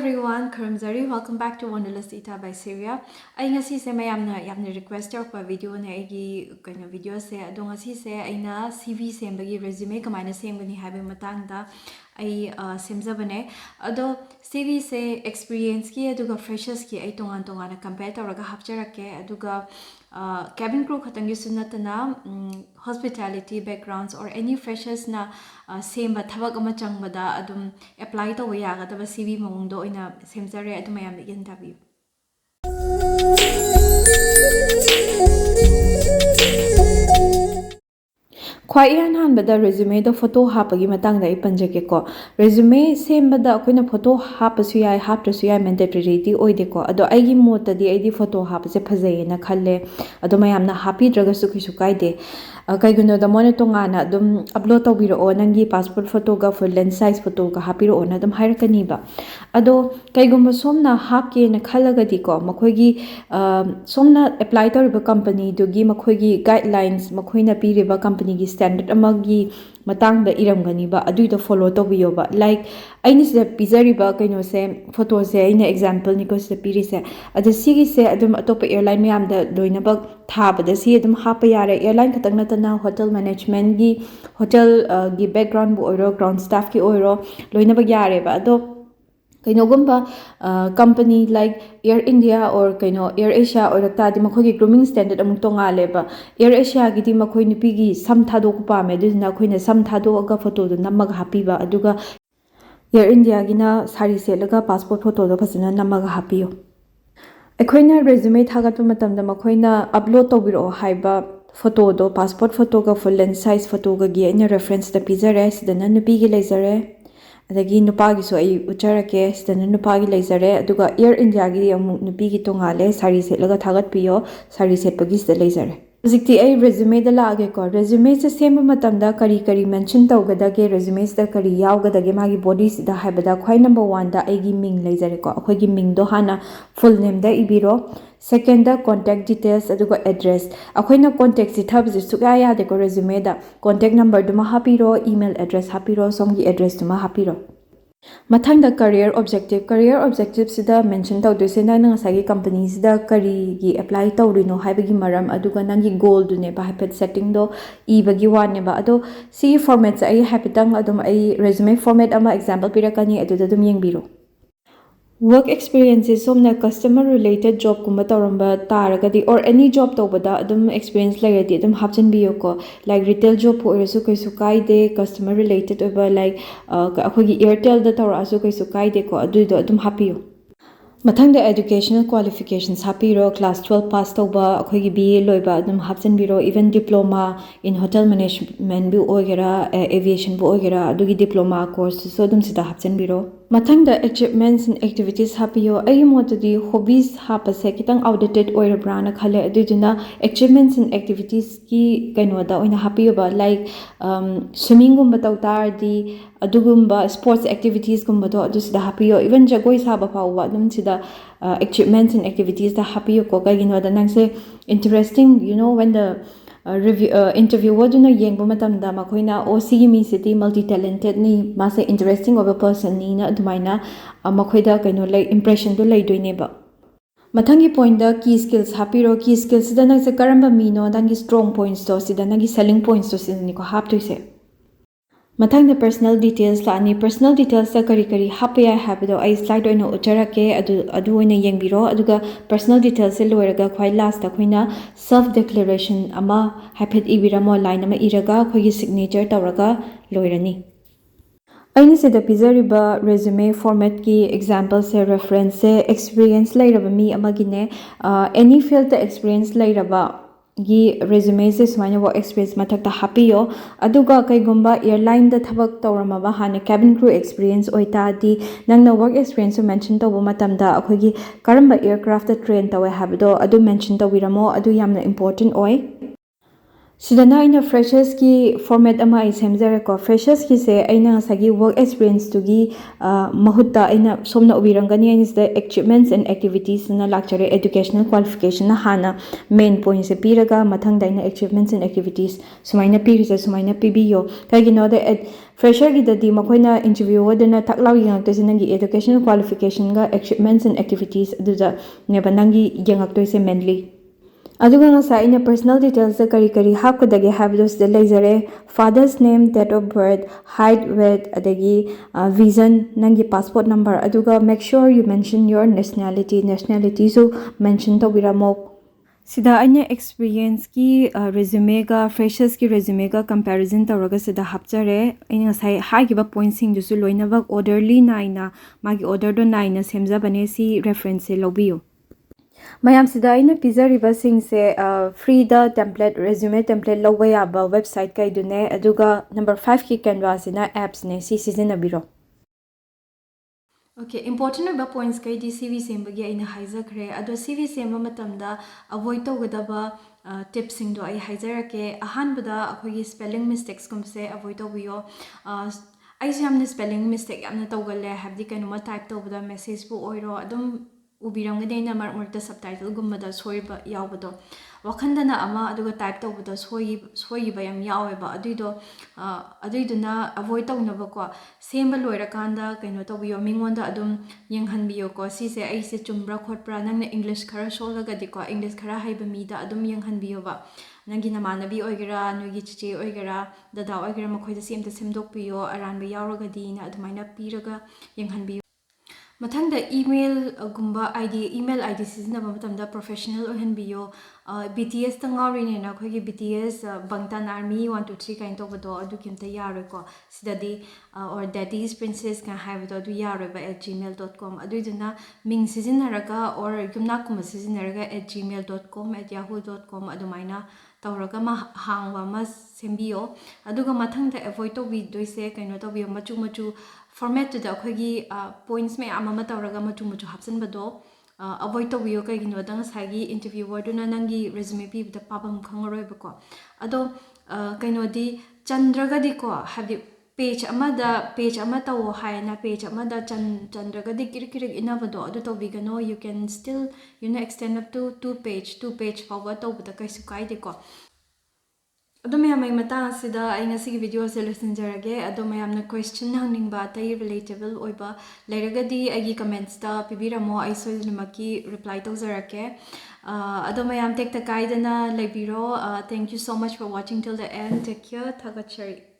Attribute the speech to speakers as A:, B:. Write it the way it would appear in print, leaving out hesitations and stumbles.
A: everyone, Karamzari. Welcome back to Wanderlust Ita by Silvia. I ngasigise yamna request your video na igi kanya video se ado ngasigise aina CV sembagi resume Kamaina Semgani haibadu matangda ai semjabane ado CV se experience ki aduga freshers ki ai tongan compare tawraga hapchare aduga cabin crew khatangi sunatana hospitality backgrounds or any freshers na same thabak ama changbada adum apply to yagadaba CV mawngdo oina semjare adu mayam yen tabi Quite an but the resume the photo hapagi matang da ipanjake ko resume same but the aquina photo hapasu I have to see I mandatory oideko ado aigi mota di id photo hapase phaze na khalle ado mayamna happy dragasu kisukai de kaiguno da monetongana dum upload tawbiro nangi passport photo ga full length size photo ga hapiro na dum hairakani ba ado kaigumba somna hapke na khalaga di ko makhoigi somna apply tawriba company dugi makhoigi guidelines makhoina piriba company gi standard amagi matang da iramgani ba adu to follow tawbiyo ba like aini se pizari ba kaino se photo se aina example ni ko se piri se adu sigi se adum atop airline myam da loina ba thabada si adum hapa yare airline khatang na hotel management gi hotel gi background bu oiro ground staff ki oiro loina ba yare ba ado kainogumba company like Air India or kaino Air Asia or ta di makhogi grooming standard amuk tonga leba Air Asia gi di makhoi nupi gi sam thado ko pa me duna khoina sam thado aga photo do namaga happy ba aduga Air India gi na sari selaga passport photo do phasina namaga happy yo akhoina resume thagatpa matamda makhoina upload tobiro haiba photo do passport photo ga full length size photo ga gi ina reference da pizare sidana nupi gi leijare adagi nupagi so ai ucharake sidana nupagi leijare aduga Air India gi amu nupi gi tongale sari setlaga thagat piyo sari setpagi sida leijare hojikti ai resume da laage ko resume se semba matamda kari mention tawgadage resume da kari yawgadage magi body sida haibada khwai number 1 da aigi ming leijare ko akhoi gi ming do hana full name da ibiro second da contact details aduga address akhoina contact si thabje sukya ya de ko resume da contact number duma hapiro email address hapiro somgi address duma hapiro mathang da career objective sida mention tawdose na ngasagi company sida kari gi apply tawrino haibagi maram aduga nangi goal du ne ba happet setting do ibagi wan ne ba ado si format sa ai hapetang adum ai resume format ama example pirakani aduda dum yengbiro work experiences somna customer related job kumba tawramba taragadi or any job tawbada adum experience lairadi adum hapchan biyo ko like retail job oirasu kaisu kaide customer related over like akhogi airtel da tawrasu kaisu kaide ko aduido adum hapiyo mathang da educational qualifications hapiro class 12 pass tawba akhogi BA loiba adum hapchan biro even diploma in hotel management bu ogera aviation bu ogera adugi diploma course so adum sida hapchan biro mathang da achievements and activities hapiyo ai motadi hobbies hapase kitang outdated oira brana khale aduduna achievements and activities ki kainoda oina hapiyo ba like swimming gumba tawtardi adugumba sports activities gumba do adusida hapiyo even jagoi saba pawwa adum sida achievements and activities da hapiyo ko kainoda nangse interesting you know when the interview waduna yengba matamda makhoina OC mi city multi talented ni mase interesting of a person ni na adumaina makhoida kaino like impression do lay doine ba mathangi point da key skills hapiro key skills sida nang se karamba mi no dangi strong points to sida nangi selling points to sida ni ko hap toise mathang da personal details la ani personal details da kari hapya habdo ai slide oina ucharake adu oina yengbiro aduga personal details se loiraga khwai last da khoina self declaration ama hapet ibiramo line ama iraga khogi signature tawraga loirani aini se da pizariba resume format ki example se reference se experience lairaba mi amagine any field da experience lairaba gi resume se smaina work experience mathak ta hapiyo aduga kaigumba airline da thabak tawrama ba hane cabin crew experience oita di nangna work experience mention tawba matamda akhogi karamba aircraft da train tawe habdo adu mention tawiramo adu yamna important oi Sidana aina freshers ki format ama ai semjare ko freshers ki se aina sagi work experience to gi mahutta aina somna ubirangani aina the achievements and activities na lakchare educational qualification na hana main point se piraga mathang daina achievements and activities sumaina pirisa sumaina pibiyo kaigino the fresher gi dadi makoina interview wadana thaklaw yangak to nangi educational qualification ga achievements and activities aduda neba nangi yangak to se mainly aduga ngasa ina personal details da kari hapkadagi haibadu da leijare father's name, date of birth, height, weight, adagi vision, nangi passport number aduga make sure you mention your nationality so mention to biramo sida anya experience ki resume ga freshers ki resume ga comparison tawraga sida hapchare ina sai haigiba points sing dusu loinabak orderly naina magi order do naina semja bane si reference se lobiyo mayam sida aina pizariba singse free da template resume template lawba yaba website kai dune aduga number 5 ki canva sina apps ne si sizinabiro Okay, important ba points kai di CV sembagi aina haijakre ado CV semba matamda avoid tawgadaba tips sing do ai haijarake ahanbada akhoi spelling mistakes kumse avoid tawbiyo ai samne spelling mistake amna tawgalle habdi kanuma type tawbada message bu oiro adum ubiramgade na marmurta subtitle gumbada soiba yawbado wakhandana ama aduga type tawbada soiba yam yaweba aduiduna avoid tawnaba ko semba loirakanda kaino tawbiyo mingonda adum yenghanbiyo ko sise aise chumbra khotpra nangna english khara solga diko english khara haiba mida adum yenghanbiyo ba nangi namanabi oigera nugi chiche oigera dada oigera makhoida semta semdokpiyo aranba yawragadi na adumaina piraga yenghanbiyo mathangda email gumba email id sizinaba matamda professional ohenbiyo BTS ta ngawrine na khogi BTS Bangtan Army 123 kain tobado adu kimta yaroi ko sidadi or daddy's princess kan haibado adu yaroi ba @gmail.com aduiduna ming sizinaraga or yumnakum sizinaraga @gmail.com @yahoo.com adumaina tawraga ma hangwa ma sembiyo aduga mathangda avoid to bi doise kaino to bi machu format to da khogi points me ama tawraga machu hapsanbado avoid to biyo kai gino dang sagi interviewer duna nangi resume pi da papam khangoroi bako ado kaino di chandraga di ko habi page ama tawo haina page ama da chandraga di kir inabado ado to bigano you can still extend up to two page forward to bada kai sukai de ko ado mayam ay mata sida ay ngasi video se lesson jarage ado mayam na question hangning ba tay relatable oiba lairagadi agi comments ta pibiramo ay soilmaki reply to zarake ado mayam tek ta kaidana lebiro thank you so much for watching till the end. Take care. Thagatchari.